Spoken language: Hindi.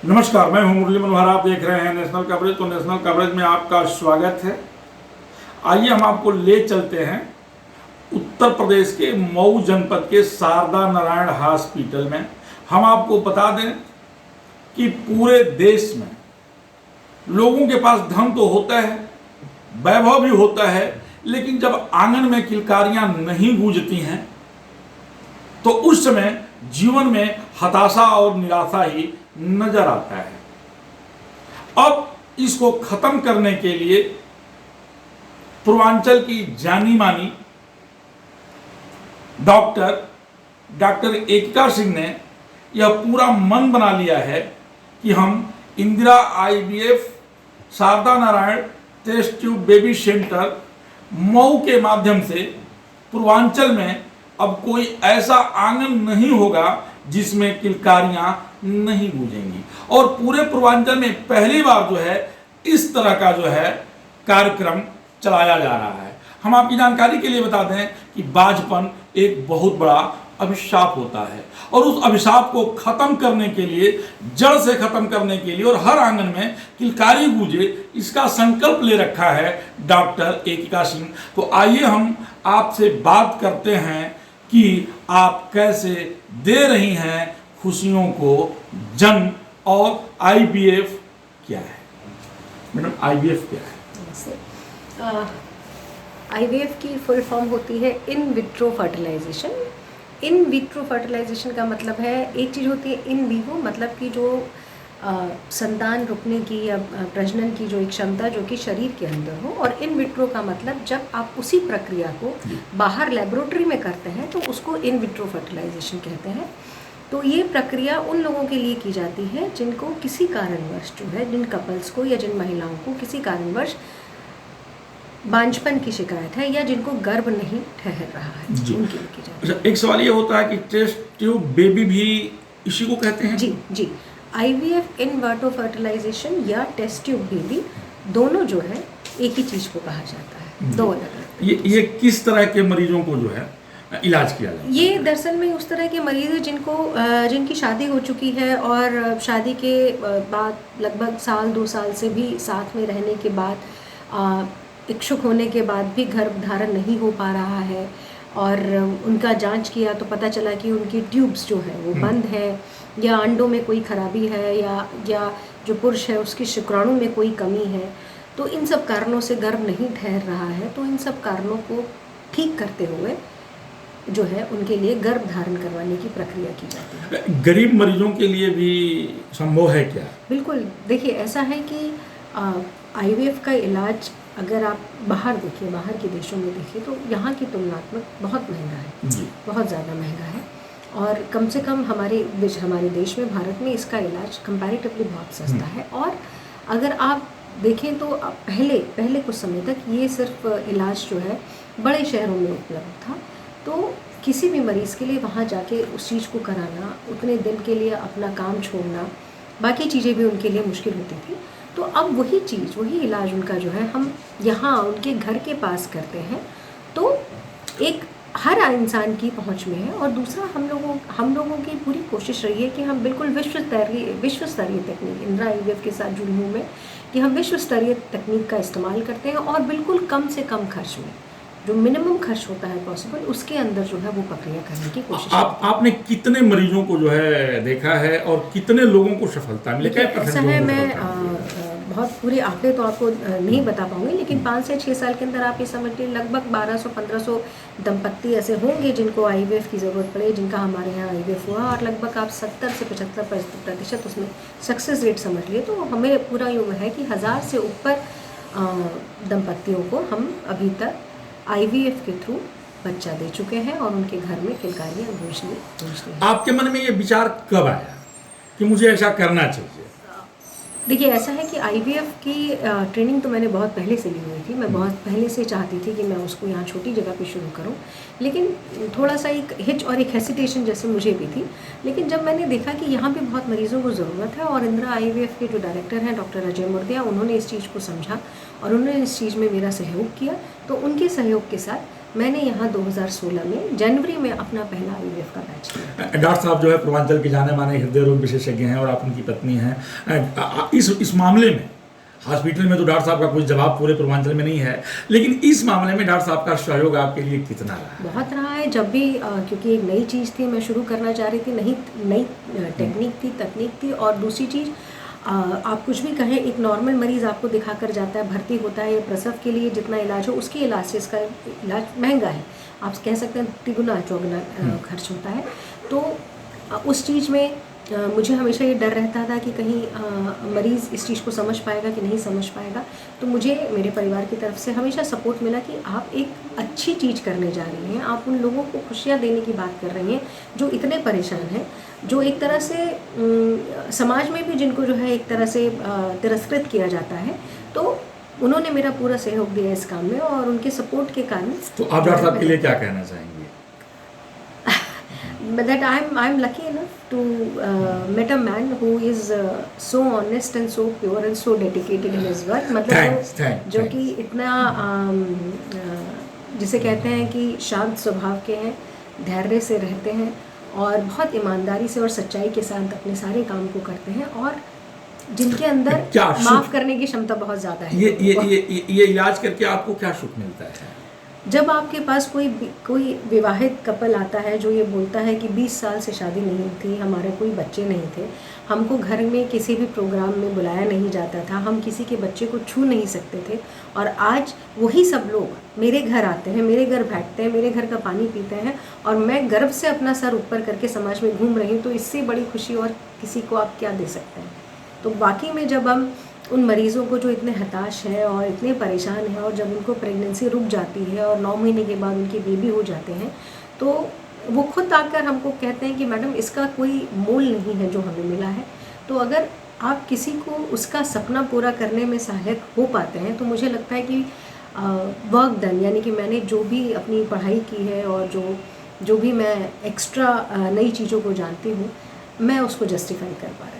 नमस्कार, मैं हूं मुरली मनोहर। आप देख रहे हैं नेशनल कवरेज। तो नेशनल कवरेज में आपका स्वागत है। आइए हम आपको ले चलते हैं उत्तर प्रदेश के मऊ जनपद के शारदा नारायण हॉस्पिटल में। हम आपको बता दें कि पूरे देश में लोगों के पास धन तो होता है, वैभव भी होता है, लेकिन जब आंगन में किलकारियां नहीं गूंजती हैं तो उस समय जीवन में हताशा और निराशा ही नजर आता है। अब इसको खत्म करने के लिए पूर्वांचल की जानी मानी डॉक्टर एकिका सिंह ने यह पूरा मन बना लिया है कि हम Indira IVF Sharda Narayan test tube baby centre Mau के माध्यम से पूर्वांचल में अब कोई ऐसा आंगन नहीं होगा जिसमें किलकारियां नहीं गूंजेंगी। और पूरे पूर्वांचल में पहली बार जो है इस तरह का जो है कार्यक्रम चलाया जा रहा है। हम आपकी जानकारी के लिए बता दें कि बाझपन एक बहुत बड़ा अभिशाप होता है और उस अभिशाप को खत्म करने के लिए, जड़ से खत्म करने के लिए और हर आंगन में किलकारी गूंजे, इसका संकल्प ले रखा है डॉक्टर एकिका सिंह। तो आइए हम आपसे बात करते हैं कि आप कैसे दे रही हैं खुशियों को जन्म, और आईवीएफ क्या है। मैडम, आईवीएफ क्या है? आईवीएफ की फुल फॉर्म होती है in vitro fertilization. In vitro fertilization का मतलब है, एक चीज़ होती है इन विवो, मतलब कि जो संतान रुकने की या प्रजनन की जो एक क्षमता जो कि शरीर के अंदर हो, और इन विट्रो का मतलब जब आप उसी प्रक्रिया को बाहर लेबोरेटरी में करते हैं तो उसको इन विट्रो फर्टिलाइजेशन कहते हैं। तो ये प्रक्रिया उन लोगों के लिए की जाती है जिनको किसी कारणवश जो है, जिन कपल्स को या जिन महिलाओं को किसी कारणवश बांझपन की शिकायत है या जिनको गर्भ नहीं ठहर रहा है, उनके लिए की जाती है। एक सवाल ये होता है कि टेस्ट ट्यूब बेबी भी इसी को कहते हैं? जी, आईवीएफ इन विट्रो फर्टिलाइजेशन या टेस्ट ट्यूब बेबी दोनों जो है एक ही चीज़ को कहा जाता है, दो अलग अलग। ये किस तरह के मरीजों को जो है इलाज किया जाता है? ये दरअसल में उस तरह के मरीज हैं जिनकी शादी हो चुकी है और शादी के बाद लगभग साल 2 साल से भी साथ में रहने के बाद इच्छुक होने के बाद भी गर्भ धारण नहीं हो पा रहा है, और उनका जांच किया तो पता चला कि उनकी ट्यूब्स जो है वो बंद है, या अंडों में कोई खराबी है, या जो पुरुष है उसकी शुक्राणु में कोई कमी है। तो इन सब कारणों से गर्भ नहीं ठहर रहा है। तो इन सब कारणों को ठीक करते हुए जो है उनके लिए गर्भ धारण करवाने की प्रक्रिया की जाती है। गरीब मरीजों के लिए भी संभव है क्या? बिल्कुल, देखिए ऐसा है कि आईवीएफ का इलाज अगर आप बाहर देखिए, बाहर के देशों में देखिए, तो यहाँ की तुलनात्मक बहुत महंगा है जी, बहुत ज़्यादा महंगा है। और कम से कम हमारे देश में, भारत में इसका इलाज कंपैरेटिवली बहुत सस्ता है। और अगर आप देखें तो पहले कुछ समय तक ये सिर्फ इलाज जो है बड़े शहरों में उपलब्ध था। तो किसी भी मरीज़ के लिए वहाँ जाके उस चीज़ को कराना, उतने दिन के लिए अपना काम छोड़ना, बाकी चीज़ें भी उनके लिए मुश्किल होती थी। तो अब वही इलाज उनका जो है हम यहाँ उनके घर के पास करते हैं, तो एक हर इंसान की पहुँच में है। और दूसरा, हम लोगों की पूरी कोशिश रही है कि हम बिल्कुल विश्व स्तरीय तकनीक, इंदिरा आईवीएफ के साथ जुड़ी हूँ मैं, कि हम विश्व स्तरीय तकनीक का इस्तेमाल करते हैं और बिल्कुल कम से कम खर्च में, जो मिनिमम खर्च होता है पॉसिबल, उसके अंदर जो है वो प्रक्रिया करने की कोशिश। आपने कितने मरीजों को जो है देखा है और कितने लोगों को सफलता मिली? ऐसा है, मैं बहुत पूरे आंकड़े तो आपको नहीं बता पाऊंगी, लेकिन 5 से 6 साल के अंदर आप ये समझ लीजिए लगभग 1200-1500 दंपत्ति ऐसे होंगे जिनको आईवीएफ की ज़रूरत पड़े, जिनका हमारे यहाँ आईवीएफ हुआ, और लगभग आप 70 से 75% उसमें सक्सेस रेट समझ लिए। तो हमें पूरा यूँ है कि 1000 से ऊपर दंपत्तियों को हम अभी तक आईवीएफ के थ्रू बच्चा दे चुके हैं और उनके घर में किलकारियाँ गूंजती हैं। आपके मन में ये विचार कब आया कि मुझे ऐसा करना चाहिए? देखिए, ऐसा है कि आईवीएफ की ट्रेनिंग तो मैंने बहुत पहले से ली हुई थी। मैं बहुत पहले से चाहती थी कि मैं उसको यहाँ छोटी जगह पे शुरू करूँ, लेकिन थोड़ा सा एक हिच और एक हेसिटेशन जैसे मुझे भी थी। लेकिन जब मैंने देखा कि यहाँ पे बहुत मरीज़ों को ज़रूरत है, और इंदिरा आईवीएफ के जो डायरेक्टर हैं डॉक्टर अजय मुर्गिया, उन्होंने इस चीज़ को समझा और उन्होंने इस चीज़ में मेरा सहयोग किया, तो उनके सहयोग के साथ मैंने यहाँ 2016 में जनवरी में अपना पहला IVF का बैच किया। डॉक्टर साहब जो है पूर्वांचल के जाने माने हृदय रोग विशेषज्ञ हैं और आप उनकी पत्नी हैं। इस मामले में हॉस्पिटल में तो डॉक्टर साहब का कोई जवाब पूरे पूर्वांचल में नहीं है, लेकिन इस मामले में डॉक्टर साहब का सहयोग आपके लिए कितना रहा है? बहुत रहा है। जब भी क्योंकि एक नई चीज़ थी, मैं शुरू करना चाह रही थी, नई टेक्निक थी, तकनीक थी। और दूसरी चीज़, आप कुछ भी कहें, एक नॉर्मल मरीज़ आपको दिखा कर जाता है, भर्ती होता है, प्रसव के लिए जितना इलाज हो उसके इलाज से इसका इलाज महंगा है। आप कह सकते हैं तिगुना चौगुना खर्च होता है। तो उस चीज़ में मुझे हमेशा ये डर रहता था कि कहीं मरीज़ इस चीज़ को समझ पाएगा कि नहीं समझ पाएगा। तो मुझे मेरे परिवार की तरफ से हमेशा सपोर्ट मिला कि आप एक अच्छी चीज़ करने जा रही हैं, आप उन लोगों को खुशियाँ देने की बात कर रही हैं जो इतने परेशान हैं, जो एक तरह से समाज में भी जिनको जो है एक तरह से तिरस्कृत किया जाता है। तो उन्होंने मेरा पूरा सहयोग दिया इस काम में, और उनके सपोर्ट के कारण। तो आप डॉक्टर साहब के लिए क्या कहना चाहेंगे? That I'm lucky enough to met a man who is so honest and so pure and so dedicated in his work. मतलब जो कि इतना जिसे कहते हैं कि शांत स्वभाव के हैं, धैर्य से रहते हैं और बहुत ईमानदारी से और सच्चाई के साथ अपने सारे काम को करते हैं, और जिनके अंदर माफ़ करने की क्षमता बहुत ज़्यादा है। ये इलाज करके आपको क्या सुख मिलता है? जब आपके पास कोई विवाहित कपल आता है जो ये बोलता है कि 20 साल से शादी नहीं थी, हमारे कोई बच्चे नहीं थे, हमको घर में किसी भी प्रोग्राम में बुलाया नहीं जाता था, हम किसी के बच्चे को छू नहीं सकते थे, और आज वही सब लोग मेरे घर आते हैं, मेरे घर बैठते हैं, मेरे घर का पानी पीते हैं, और मैं गर्व से अपना सर ऊपर करके समाज में घूम रही हूँ। तो इससे बड़ी खुशी और किसी को आप क्या दे सकते हैं? तो वाकई में जब हम उन मरीज़ों को जो इतने हताश हैं और इतने परेशान हैं, और जब उनको प्रेगनेंसी रुक जाती है और 9 महीने के बाद उनके बेबी हो जाते हैं, तो वो खुद आकर हमको कहते हैं कि मैडम इसका कोई मोल नहीं है जो हमें मिला है। तो अगर आप किसी को उसका सपना पूरा करने में सहायक हो पाते हैं, तो मुझे लगता है कि वर्क डन, यानी कि मैंने जो भी अपनी पढ़ाई की है और जो भी मैं एक्स्ट्रा नई चीज़ों को जानती हूँ, मैं उसको जस्टिफाई कर पा रही हूँ।